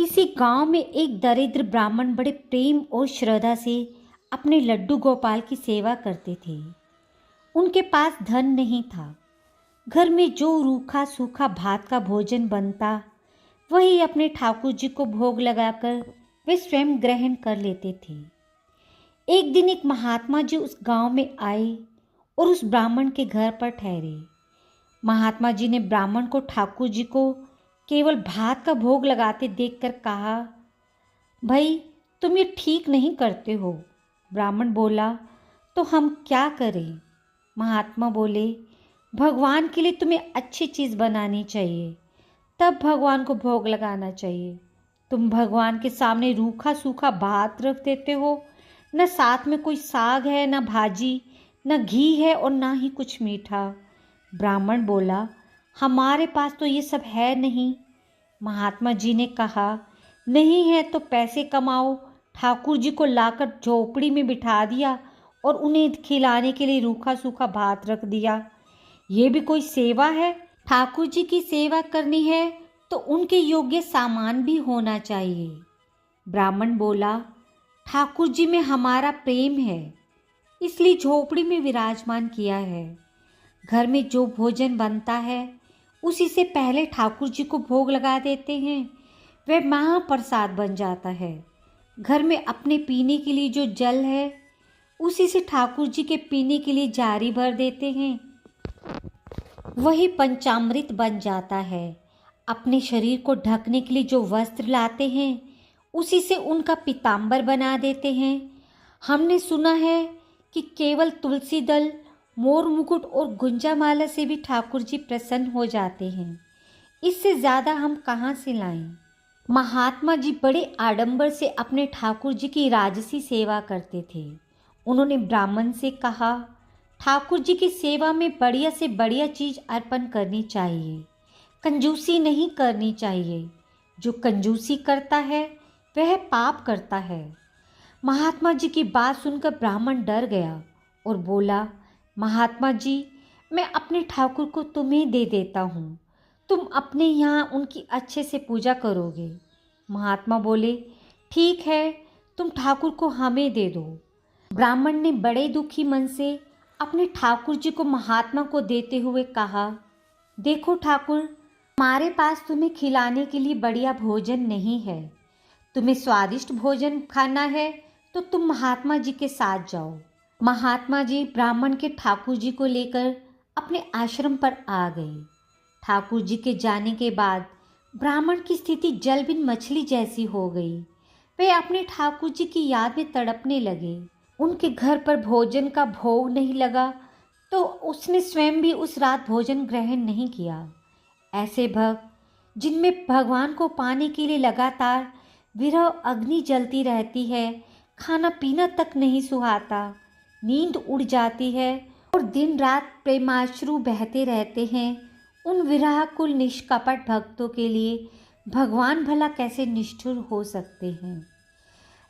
किसी गांव में एक दरिद्र ब्राह्मण बड़े प्रेम और श्रद्धा से अपने लड्डू गोपाल की सेवा करते थे। उनके पास धन नहीं था। घर में जो रूखा सूखा भात का भोजन बनता वही अपने ठाकुर जी को भोग लगाकर वे स्वयं ग्रहण कर लेते थे। एक दिन एक महात्मा जी उस गांव में आए और उस ब्राह्मण के घर पर ठहरे। महात्मा जी ने ब्राह्मण को ठाकुर जी को केवल भात का भोग लगाते देखकर कहा, भाई तुम ये ठीक नहीं करते हो। ब्राह्मण बोला, तो हम क्या करें? महात्मा बोले, भगवान के लिए तुम्हें अच्छी चीज़ बनानी चाहिए, तब भगवान को भोग लगाना चाहिए। तुम भगवान के सामने रूखा सूखा भात रख देते हो, न साथ में कोई साग है, न भाजी, न घी है और ना ही कुछ मीठा। ब्राह्मण बोला, हमारे पास तो ये सब है नहीं। महात्मा जी ने कहा, नहीं है तो पैसे कमाओ। ठाकुर जी को लाकर झोपड़ी में बिठा दिया और उन्हें खिलाने के लिए रूखा सूखा भात रख दिया। ये भी कोई सेवा है? ठाकुर जी की सेवा करनी है तो उनके योग्य सामान भी होना चाहिए। ब्राह्मण बोला, ठाकुर जी में हमारा प्रेम है, इसलिए झोपड़ी में विराजमान किया है। घर में जो भोजन बनता है उसी से पहले ठाकुर जी को भोग लगा देते हैं, वह महाप्रसाद बन जाता है। घर में अपने पीने के लिए जो जल है उसी से ठाकुर जी के पीने के लिए जारी भर देते हैं, वही पंचामृत बन जाता है। अपने शरीर को ढकने के लिए जो वस्त्र लाते हैं उसी से उनका पीताम्बर बना देते हैं। हमने सुना है कि केवल तुलसी दल, मोर मुकुट और गुंजा माला से भी ठाकुर जी प्रसन्न हो जाते हैं। इससे ज़्यादा हम कहाँ से लाएं? महात्मा जी बड़े आडंबर से अपने ठाकुर जी की राजसी सेवा करते थे। उन्होंने ब्राह्मण से कहा, ठाकुर जी की सेवा में बढ़िया से बढ़िया चीज़ अर्पण करनी चाहिए, कंजूसी नहीं करनी चाहिए। जो कंजूसी करता है वह पाप करता है। महात्मा जी की बात सुनकर ब्राह्मण डर गया और बोला, महात्मा जी, मैं अपने ठाकुर को तुम्हें दे देता हूँ, तुम अपने यहाँ उनकी अच्छे से पूजा करोगे। महात्मा बोले, ठीक है, तुम ठाकुर को हमें दे दो। ब्राह्मण ने बड़े दुखी मन से अपने ठाकुर जी को महात्मा को देते हुए कहा, देखो ठाकुर, हमारे पास तुम्हें खिलाने के लिए बढ़िया भोजन नहीं है। तुम्हें स्वादिष्ट भोजन खाना है तो तुम महात्मा जी के साथ जाओ। महात्मा जी ब्राह्मण के ठाकुर जी को लेकर अपने आश्रम पर आ गए। ठाकुर जी के जाने के बाद ब्राह्मण की स्थिति जल बिन मछली जैसी हो गई। वे अपने ठाकुर जी की याद में तड़पने लगे। उनके घर पर भोजन का भोग नहीं लगा तो उसने स्वयं भी उस रात भोजन ग्रहण नहीं किया। ऐसे भक्त जिनमें भगवान को पाने के लिए लगातार विरह अग्नि जलती रहती है, खाना पीना तक नहीं सुहाता, नींद उड़ जाती है और दिन रात प्रेमाश्रु बहते रहते हैं, उन विरहकुल निष्कपट भक्तों के लिए भगवान भला कैसे निष्ठुर हो सकते हैं।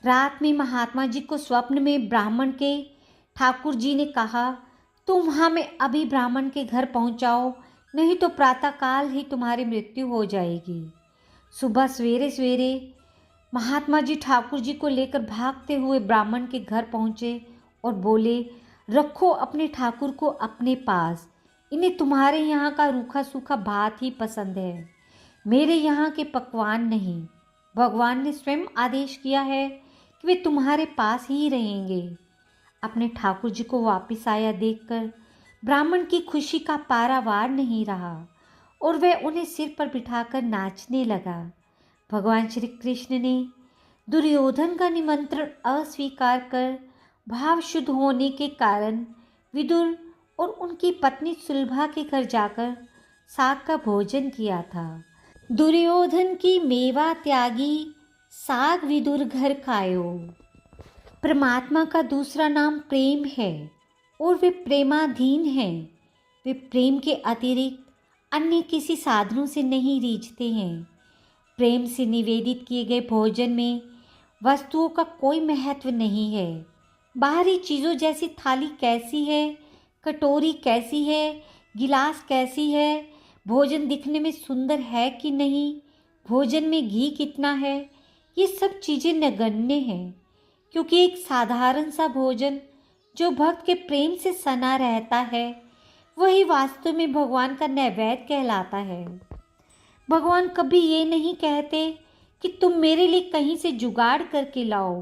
रात में महात्मा जी को स्वप्न में ब्राह्मण के ठाकुर जी ने कहा, तुम हमें अभी ब्राह्मण के घर पहुंचाओ, नहीं तो प्रातःकाल ही तुम्हारी मृत्यु हो जाएगी। सुबह सवेरे सवेरे महात्मा जी ठाकुर जी को लेकर भागते हुए ब्राह्मण के घर पहुँचे और बोले, रखो अपने ठाकुर को अपने पास, इन्हें तुम्हारे यहाँ का रूखा सूखा भात ही पसंद है, मेरे यहाँ के पकवान नहीं। भगवान ने स्वयं आदेश किया है कि वे तुम्हारे पास ही रहेंगे। अपने ठाकुर जी को वापस आया देखकर ब्राह्मण की खुशी का पारावार नहीं रहा और वह उन्हें सिर पर बिठाकर नाचने लगा। भगवान श्री कृष्ण ने दुर्योधन का निमंत्रण अस्वीकार कर भाव शुद्ध होने के कारण विदुर और उनकी पत्नी सुलभा के घर जाकर साग का भोजन किया था। दुर्योधन की मेवा त्यागी, साग विदुर घर खायो। परमात्मा का दूसरा नाम प्रेम है और वे प्रेमाधीन हैं। वे प्रेम के अतिरिक्त अन्य किसी साधनों से नहीं रीझते हैं। प्रेम से निवेदित किए गए भोजन में वस्तुओं का कोई महत्व नहीं है। बाहरी चीज़ों जैसी थाली कैसी है, कटोरी कैसी है, गिलास कैसी है, भोजन दिखने में सुंदर है कि नहीं, भोजन में घी कितना है, ये सब चीज़ें नगण्य हैं, क्योंकि एक साधारण सा भोजन जो भक्त के प्रेम से सना रहता है वही वास्तव में भगवान का नैवेद्य कहलाता है। भगवान कभी ये नहीं कहते कि तुम मेरे लिए कहीं से जुगाड़ करके लाओ।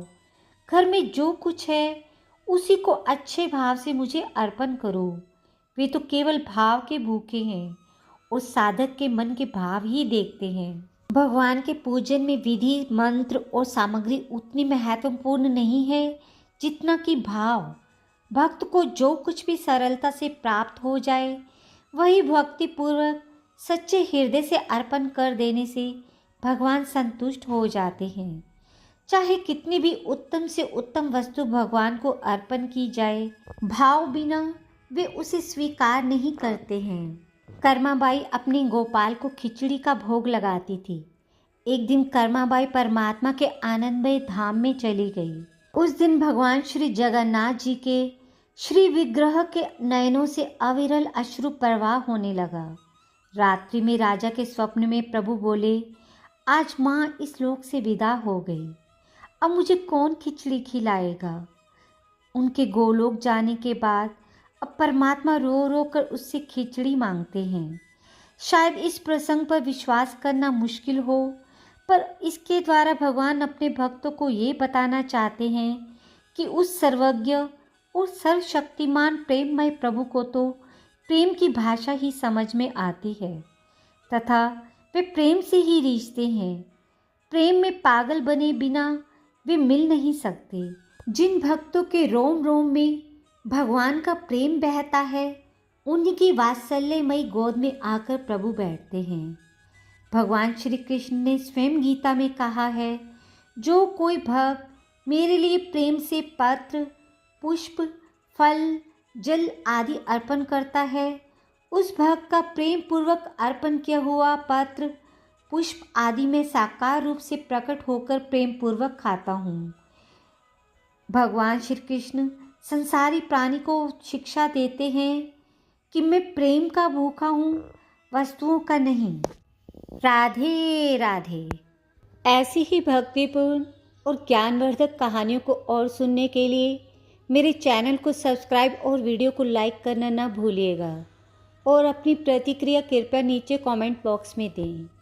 घर में जो कुछ है उसी को अच्छे भाव से मुझे अर्पण करो। वे तो केवल भाव के भूखे हैं और साधक के मन के भाव ही देखते हैं। भगवान के पूजन में विधि, मंत्र और सामग्री उतनी महत्वपूर्ण नहीं है जितना कि भाव। भक्त को जो कुछ भी सरलता से प्राप्त हो जाए वही भक्तिपूर्वक सच्चे हृदय से अर्पण कर देने से भगवान संतुष्ट हो जाते हैं। चाहे कितनी भी उत्तम से उत्तम वस्तु भगवान को अर्पण की जाए, भाव बिना वे उसे स्वीकार नहीं करते हैं। कर्माबाई अपने गोपाल को खिचड़ी का भोग लगाती थी। एक दिन कर्माबाई परमात्मा के आनंदमय धाम में चली गई। उस दिन भगवान श्री जगन्नाथ जी के श्री विग्रह के नयनों से अविरल अश्रु प्रवाह होने लगा। रात्रि में राजा के स्वप्न में प्रभु बोले, आज माँ इस लोक से विदा हो गई, अब मुझे कौन खिचड़ी खिलाएगा। उनके गोलोक जाने के बाद अब परमात्मा रो रो कर उससे खिचड़ी मांगते हैं। शायद इस प्रसंग पर विश्वास करना मुश्किल हो, पर इसके द्वारा भगवान अपने भक्तों को ये बताना चाहते हैं कि उस सर्वज्ञ और सर्वशक्तिमान प्रेममय प्रभु को तो प्रेम की भाषा ही समझ में आती है तथा वे प्रेम से ही रीझते हैं। प्रेम में पागल बने बिना वे मिल नहीं सकते। जिन भक्तों के रोम रोम में भगवान का प्रेम बहता है उन्हीं की वात्सल्यमयी गोद में आकर प्रभु बैठते हैं। भगवान श्री कृष्ण ने स्वयं गीता में कहा है, जो कोई भक्त मेरे लिए प्रेम से पत्र, पुष्प, फल, जल आदि अर्पण करता है, उस भक्त का प्रेम पूर्वक अर्पण किया हुआ पत्र, पुष्प आदि में साकार रूप से प्रकट होकर प्रेम पूर्वक खाता हूँ। भगवान श्री कृष्ण संसारी प्राणी को शिक्षा देते हैं कि मैं प्रेम का भूखा हूँ, वस्तुओं का नहीं। राधे राधे। ऐसी ही भक्तिपूर्ण और ज्ञानवर्धक कहानियों को और सुनने के लिए मेरे चैनल को सब्सक्राइब और वीडियो को लाइक करना ना भूलिएगा और अपनी प्रतिक्रिया कृपया नीचे कमेंट बॉक्स में दें।